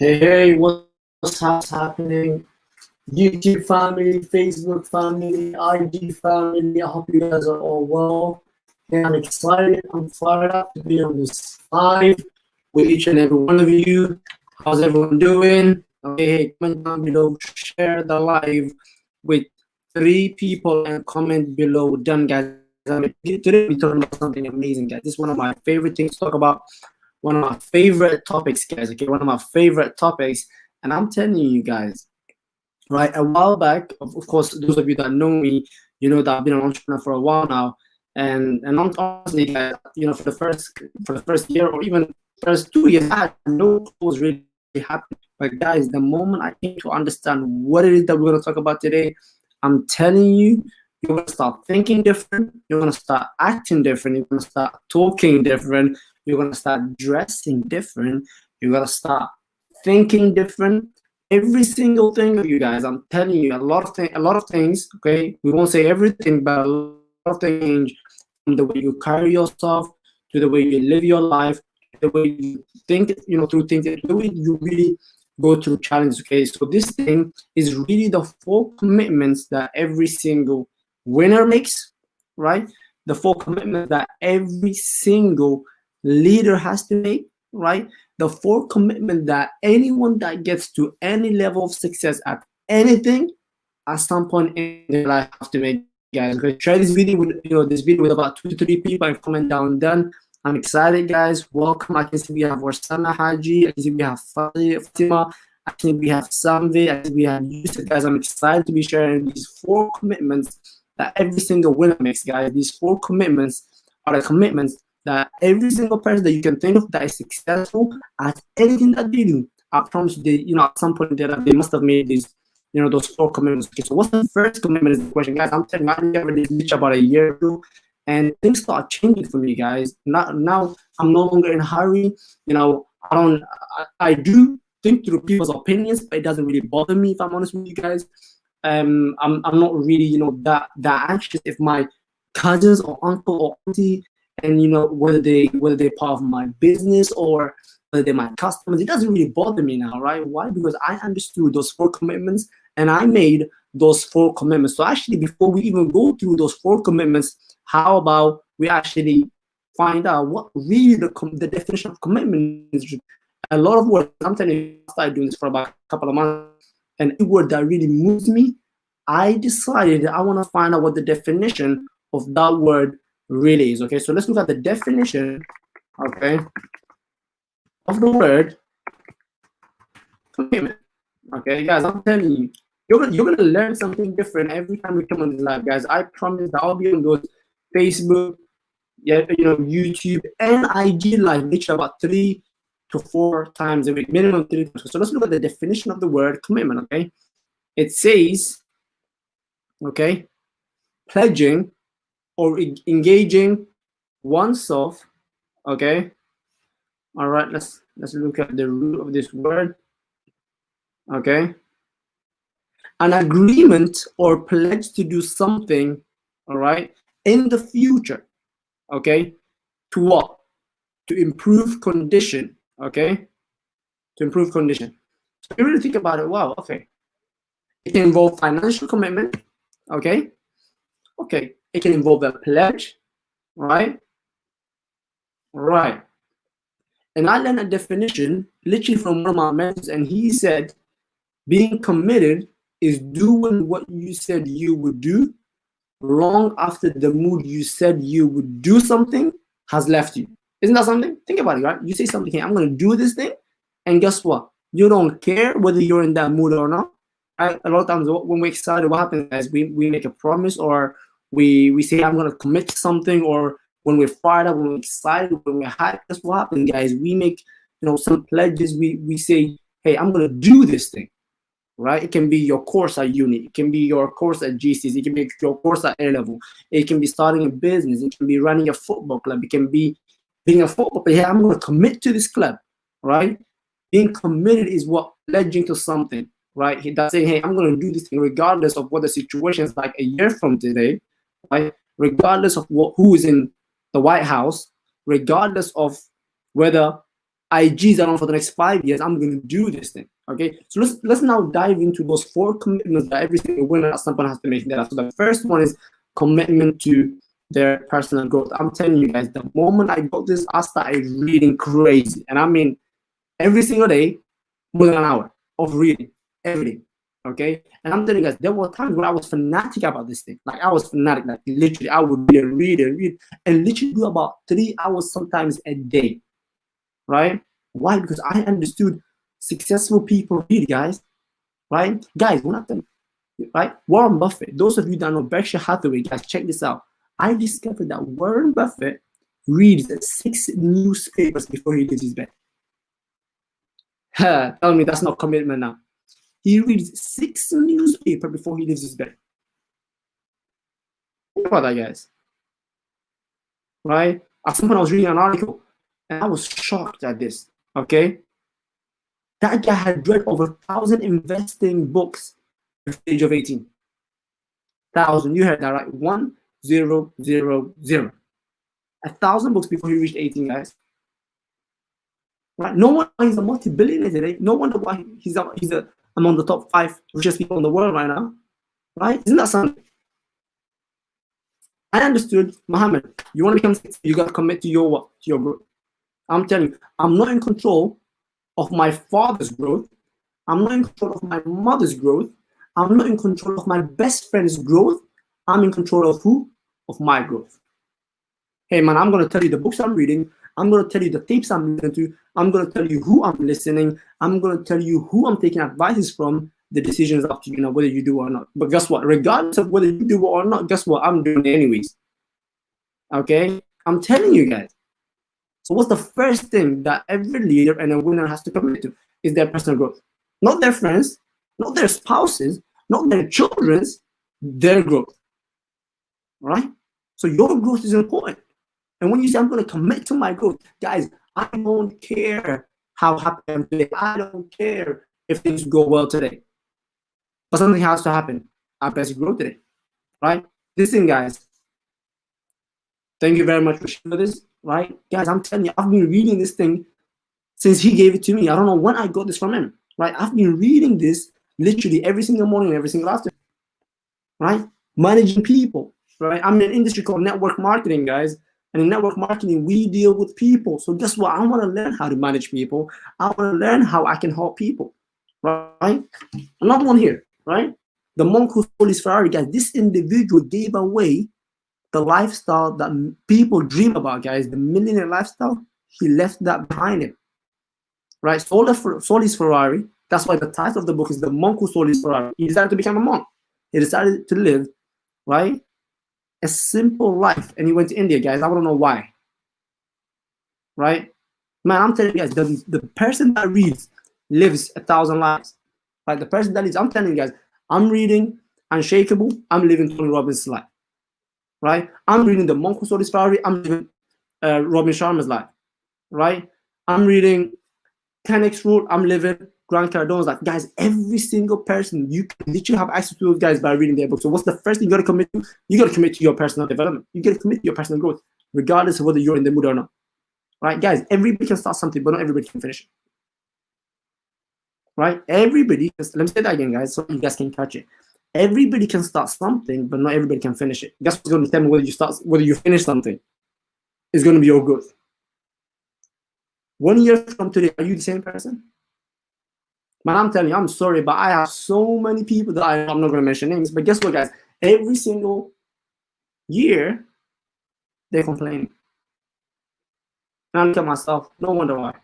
Hey, what's happening? YouTube family, Facebook family, IG family. I hope you guys are all well. Hey, I'm excited. I'm fired up to be on this live with each and every one of you. How's everyone doing? Okay, hey, comment down below, share the live with 3 people and comment below. Done, guys. Today we're talking about something amazing, guys. This is one of my favorite things to talk about, one of my favorite topics, guys. Okay, one of my favorite topics, and I'm telling you guys, right? A while back, of course, those of you that know me, you know that I've been an entrepreneur for a while now, and honestly, guys, you know, for the first year or even first 2 years, I had no clue what was really happening. But guys, the moment I came to understand what it is that we're gonna talk about today, I'm telling you, you're gonna start thinking different. You're gonna start acting different. You're gonna start talking different. You're gonna start dressing different. You're gonna start thinking different. Every single thing of you guys, I'm telling you, a lot of things. Okay, we won't say everything, but a lot of things change from the way you carry yourself to the way you live your life, to the way you think, through things, the way you really go through challenges. Okay, so this thing is really the 4 commitments that every single winner makes, right? The 4 commitments that every single leader has to make, right? The 4 commitment that anyone that gets to any level of success at anything at some point in their life have to make, guys. Okay, share this video with about 2 to 3 people and comment down done. I'm excited, guys. Welcome. I can see we have Warsana Haji. I can see we have Fatima. I can see we have Samvi. I can see we have Yusuf. Guys, I'm excited to be sharing these 4 commitments that every single winner makes, guys. These 4 commitments are the commitments that every single person that you can think of that is successful at anything that they do, I promise you, at some point they must have made these, those 4 commitments. Okay, so what's the first commitment is the question, guys. I'm telling you, I never did reach about a year ago, and things start changing for me, guys. Now I'm no longer in a hurry. I do think through people's opinions, but it doesn't really bother me, if I'm honest with you guys. I'm not really, that anxious if my cousins or uncle or auntie, and whether they're part of my business or whether they're my customers, it doesn't really bother me now, right? Why? Because I understood those 4 commitments and I made those 4 commitments. So actually, before we even go through those 4 commitments, how about we actually find out what really the definition of commitment is? A lot of words. I'm telling you, I started doing this for about a couple of months, and any word that really moves me, I decided I want to find out what the definition of that word really is. Okay, so let's look at the definition, okay, of the word commitment. Okay, guys, I'm telling you, you're gonna learn something different every time we come on this live, guys. I promise that I'll be on those Facebook, YouTube, and IG live literally about 3 to 4 times a week, minimum 3 times. So let's look at the definition of the word commitment. Okay, it says, okay, pledging or engaging oneself. Okay, all right, let's look at the root of this word. Okay, an agreement or pledge to do something, all right, in the future. Okay, to what? To improve condition. Okay, to improve condition. So you really think about it, wow, okay, it can involve financial commitment. Okay, it can involve a pledge, right? Right. And I learned a definition literally from one of my mentors, and he said, being committed is doing what you said you would do long after the mood you said you would do something has left you. Isn't that something? Think about it, right? You say something, hey, I'm going to do this thing, and guess what? You don't care whether you're in that mood or not. Right? A lot of times when we're excited, what happens is we make a promise, or we say, I'm going to commit to something, or when we're fired up, when we're excited, when we're hyped, that's what happens, guys. We make, some pledges. We say, hey, I'm going to do this thing. Right? It can be your course at uni. It can be your course at GCs. It can be your course at A level. It can be starting a business. It can be running a football club. It can be being a football player. I'm going to commit to this club, right? Being committed is what pledging to something, right? That's saying, hey, I'm going to do this thing regardless of what the situation is like a year from today, right? Regardless of who is in the White House, regardless of whether IGs are on for the next 5 years. I'm going to do this thing. Okay, so let's now dive into those 4 commitments that every single winner at some point has to make. So the first one is commitment to their personal growth. I'm telling you guys, the moment I got this, I started reading crazy, and I mean every single day, more than an hour of reading every day. Okay, and I'm telling you guys, there were times where I was fanatic about this thing. Like I was fanatic, like literally, I would read and literally do about 3 hours sometimes a day. Right? Why? Because I understood successful people read, guys. Right? Guys, one of them, right? Warren Buffett. Those of you that know Berkshire Hathaway, guys, check this out. I discovered that Warren Buffett reads 6 newspapers before he leaves his bed. Tell me that's not commitment now. He reads 6 newspapers before he leaves his bed. Think about that, guys. Right? At some point, I was reading an article, and I was shocked at this. Okay, that guy had read over 1,000 investing books at the age of 18. 1,000. You heard that right? 1000. 1,000 books before he reached 18, guys. Right? No wonder he's a multi-billionaire today. No wonder why he's among the top 5 richest people in the world right now. Right? Isn't that something? I understood, Muhammad, you want to become successful, you got to commit to your growth. I'm telling you, I'm not in control of my father's growth. I'm not in control of my mother's growth. I'm not in control of my best friend's growth. I'm in control of who? Of my growth. Hey man, I'm going to tell you the books I'm reading. I'm going to tell you the tapes I'm listening to. I'm going to tell you who I'm listening. I'm going to tell you who I'm taking advices from. The decision is up to you, whether you do or not. But guess what? Regardless of whether you do it or not, guess what? I'm doing it anyways. Okay? I'm telling you guys. So what's the first thing that every leader and a winner has to commit to? Is their personal growth. Not their friends, not their spouses, not their children's, their growth. Right? So your growth is important. And when you say, I'm going to commit to my growth, guys, I don't care how happy I am today. I don't care if things go well today. But something has to happen. I best grow today. Right? Listen, guys. Thank you very much for sharing this. Right? Guys, I'm telling you, I've been reading this thing since he gave it to me. I don't know when I got this from him. Right? I've been reading this literally every single morning, every single afternoon. Right? Managing people. Right? I'm in an industry called network marketing, guys. And in network marketing, we deal with people. So guess what? I want to learn how to manage people. I want to learn how I can help people. Right? Another one here. Right? The monk who stole his Ferrari, guys. This individual gave away the lifestyle that people dream about, guys. The millionaire lifestyle. He left that behind him. Right? Sold his Ferrari. That's why the title of the book is The Monk Who Sold His Ferrari. He decided to become a monk. He decided to live, right, a simple life. And he went to India, guys. I don't know why. Right? Man, I'm telling you guys, the person that reads lives 1,000 lives. Like the person that reads, I'm telling you guys, I'm reading Unshakable, I'm living Tony Robbins' life. Right? I'm reading The Monk Who Sold His Ferrari, I'm living Robin Sharma's life. Right? I'm reading 10x Rule, I'm living Grant Cardone's life. Guys, every single person, you can literally have access to those guys by reading their books. So what's the first thing you got to commit to? You got to commit to your personal development. You got to commit to your personal growth, regardless of whether you're in the mood or not. Right, guys, everybody can start something, but not everybody can finish it. Right? Everybody, let me say that again, guys, so you guys can catch it. Everybody can start something, but not everybody can finish it. Guess what's going to determine whether you finish something? Is going to be your growth. 1 year from today, are you the same person? Man, I'm telling you, I'm sorry, but I have so many people that I'm not going to mention names, but guess what, guys? Every single year, they're complaining. And I look at myself, no wonder why.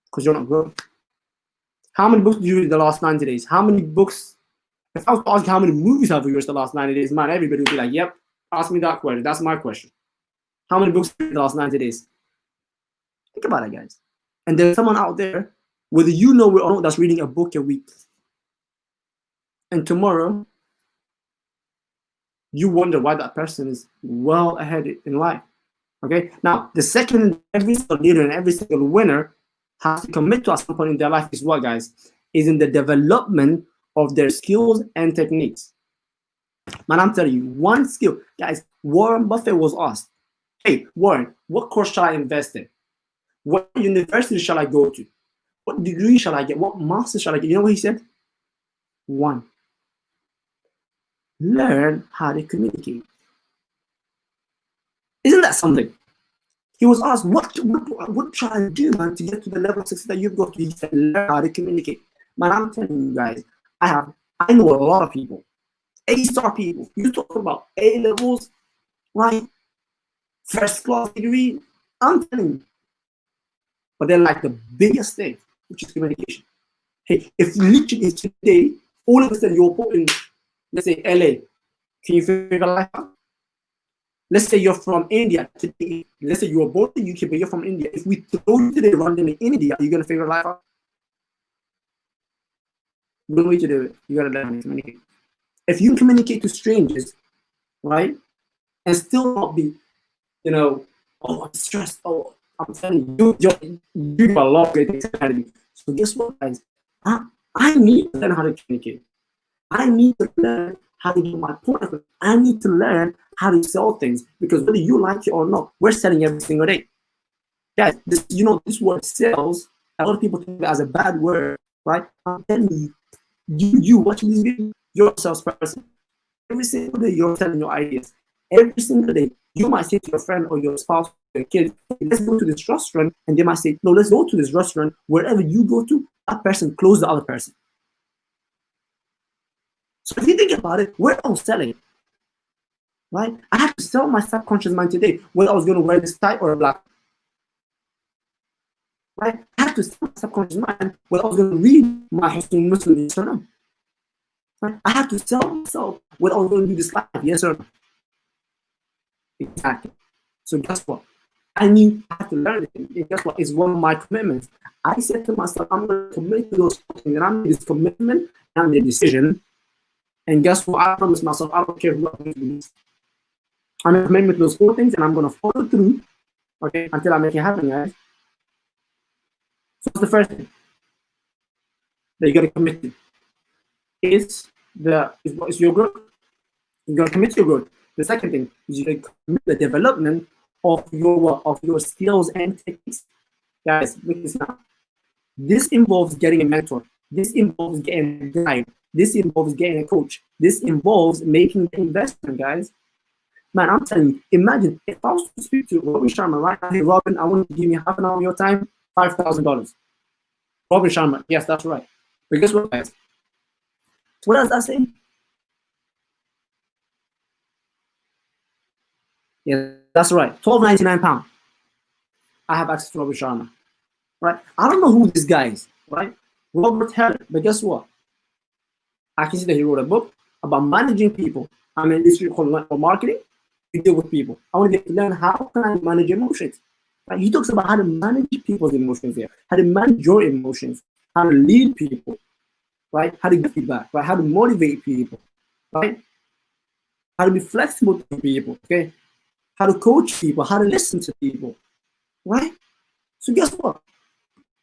Because you're not growing. How many books did you read the last 90 days? How many books? If I was to ask you how many movies have you watched the last 90 days, man, everybody would be like, yep, ask me that question. That's my question. How many books did you read the last 90 days? Think about it, guys. And there's someone out there, whether you know it or not, that's reading a book a week. And tomorrow, you wonder why that person is well ahead in life. Okay? Now, the second every single leader and every single winner has to commit to at some point in their life is what, guys? Is in the development of their skills and techniques. Man, I'm telling you, one skill. Guys, Warren Buffett was asked, hey, Warren, what course should I invest in? What university shall I go to? What degree shall I get? What master shall I get? You know what he said? One, learn how to communicate. Isn't that something? He was asked, what shall I do, man, to get to the level of success that you've got to? He said, learn how to communicate. Man, I'm telling you guys, I know a lot of people, A-star people. You talk about A-levels, right? First class degree. I'm telling you. But they're like the biggest thing, which is communication. Hey, if literally today, all of a sudden you're put in, let's say LA, can you figure life out? Let's say you're from India today. Let's say you were born in the UK, but you're from India. If we throw you today randomly in India, are you gonna figure life out? No way to do it. You gotta learn to communicate. If you communicate to strangers, right, and still not be, you know, oh, I'm stressed. Oh, I'm telling you, you do a lot of great things. So guess what, guys? I need to learn how to communicate. I need to learn how to get my point across. I need to learn how to sell things, because whether you like it or not, we're selling every single day. Guys, this word sales, a lot of people think of it as a bad word, right? I'm telling you, you watching this video, you're a salesperson. Every single day, you're selling your ideas. Every single day, you might say to your friend or your spouse, or your kid, let's go to this restaurant, and they might say, no, let's go to this restaurant. Wherever you go to, that person close the other person. So if you think about it, we're all selling, right? I have to sell my subconscious mind today whether I was going to wear this tie or a black, right? I have to sell my subconscious mind whether I was going to read my Hussein Muslim, yes or no. Right? I have to sell myself whether I was going to do this life, yes or no. Exactly. So guess what? I have to learn it. And guess what? It's one of my commitments. I said to myself, I'm going to commit to those things, and I made this commitment and the decision. And guess what? I promised myself, I don't care who I'm going to be. I'm going to commit to those 4 things, and I'm going to follow through, okay, until I make it happen, guys. So what's the first thing that you got to commit to? Is your growth. You're going to commit to your growth. The second thing is you can commit the development of your skills and techniques. Guys, look this now. This involves getting a mentor. This involves getting a guide. This involves getting a coach. This involves making an investment, guys. Man, I'm telling you, imagine if I was to speak to Robin Sharma right now, hey, Robin, I want you to give me half an hour of your time, $5,000. Robin Sharma, yes, that's right. But guess what, guys? What does that say? Yeah, that's right. £12.99. I have access to Robin Sharma. Right? I don't know who this guy is, right? Robert Heller. But guess what? I can see that he wrote a book about managing people. I'm in this called marketing. You deal with people. I want to get to learn how can I manage emotions. Right? He talks about how to manage people's emotions here, how to manage your emotions, how to lead people, right? How to give feedback, right? How to motivate people, right? How to be flexible to people, okay? How to coach people, how to listen to people, right? So guess what?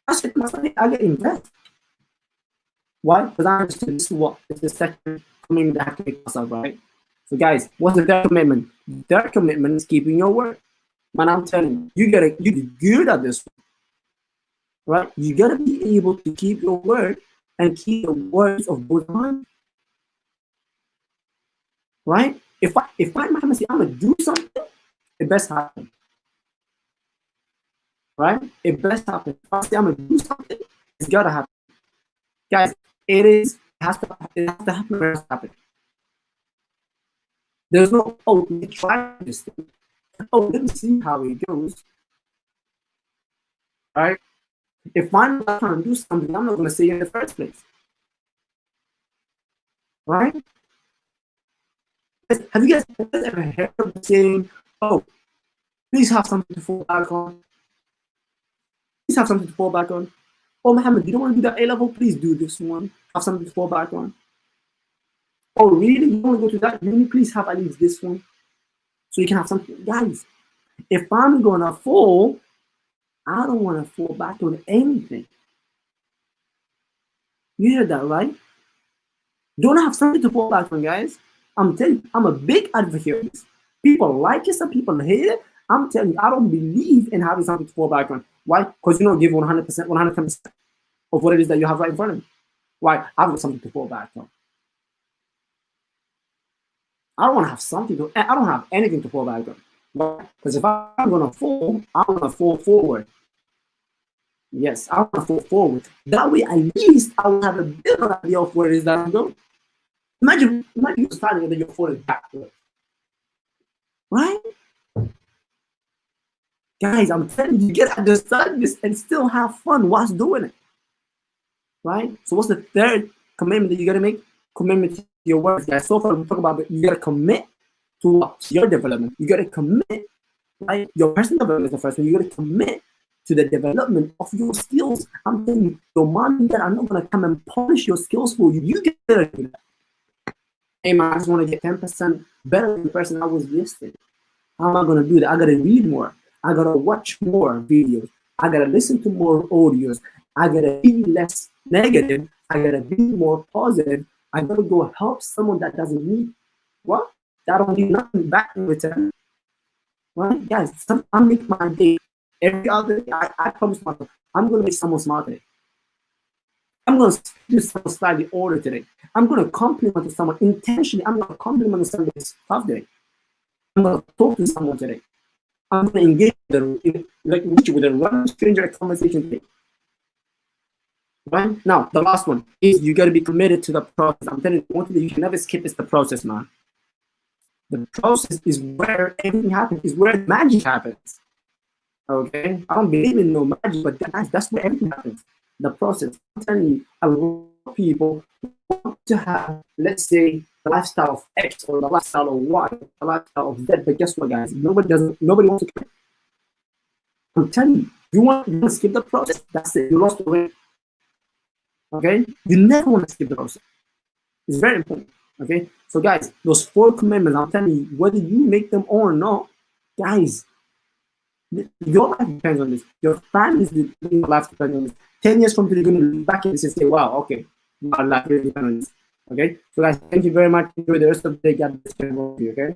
I said to myself, I get invest. Why? Because I understood this is what is the second commitment that I have to make myself, right? So guys, what's the third commitment? The third commitment is keeping your word. Man, I'm telling you, you get good at this one, right? You gotta be able to keep your word and keep the words of both minds, right? If I Muhammad say I'm gonna do something, it best happen, right? It best happen. If I say I'm gonna do something, it's gotta happen, guys. It has to happen. It has to happen. There's no, oh, let me try this thing. Oh, let me see how it goes. Right? If I'm not trying to do something, I'm not going to say it in the first place. Right? Have you guys ever heard of saying, oh, please have something to fall back on? Please have something to fall back on. Oh, Muhammad, you don't want to do that A-level? Please do this one. Have something to fall back on. Oh, really? You want to go to that uni? Please have at least this one. So you can have something. Guys, if I'm going to fall, I don't want to fall back on anything. You heard that, right? Don't have something to fall back on, guys. I'm telling you, I'm a big advocate of this. People like it, some people hate it. I'm telling you, I don't believe in having something to fall back on. Why? Because you don't give 100%, 110% of what it is that you have right in front of you. Why? I've got something to fall back on. I don't want to have something to, I don't have anything to fall back on. Why? Because if I'm going to fall, I'm going to fall forward. Yes, I want to fall forward. That way, at least I will have a bit of an idea of where it is that I'm going. Imagine you're starting and then you're falling backwards. Right? Guys, I'm telling you, get understand this and still have fun whilst doing it. Right? So what's the third commitment that you gotta make? Commitment to your words, guys. So far we talk about it, you gotta commit to your development. You gotta commit, right? Your personal development is the first one. You gotta commit to the development of your skills. I'm telling you, your mom and dad are not gonna come and polish your skills for you. You gotta do that. Hey man, I just want to get 10% better than the person I was yesterday. How am I gonna do that? I gotta read more. I gotta watch more videos. I gotta listen to more audios. I gotta be less negative. I gotta be more positive. I gotta go help someone that doesn't need what? That don't need nothing back in return. Right? Guys, I make my day every other day. I promise myself, I'm gonna make someone smart today. I'm gonna do something slightly older today. I'm gonna compliment someone intentionally. I'm gonna compliment someone tough today. I'm gonna talk to someone today. I'm gonna engage with a random stranger conversation today. Right? Now, the last one is you gotta be committed to the process. I'm telling you, one thing that you can never skip is the process, man. The process is where everything happens, is where magic happens. Okay? I don't believe in no magic, but that's where everything happens. The process. I'm telling you, a lot of people want to have, let's say, the lifestyle of X or the lifestyle of Y, the lifestyle of Z, but guess what, guys? Nobody wants to quit. I'm telling you, you want to skip the process, that's it. You lost the way. Okay? You never want to skip the process. It's very important. Okay? So guys, those 4 commitments, I'm telling you, whether you make them or not, guys, your life depends on this. Your family's life depends on this. 10 years from today, you're going to look back and say, wow, okay, my life really depends on this. Okay? So guys, thank you very much. Enjoy the rest of the day. God bless you. Okay?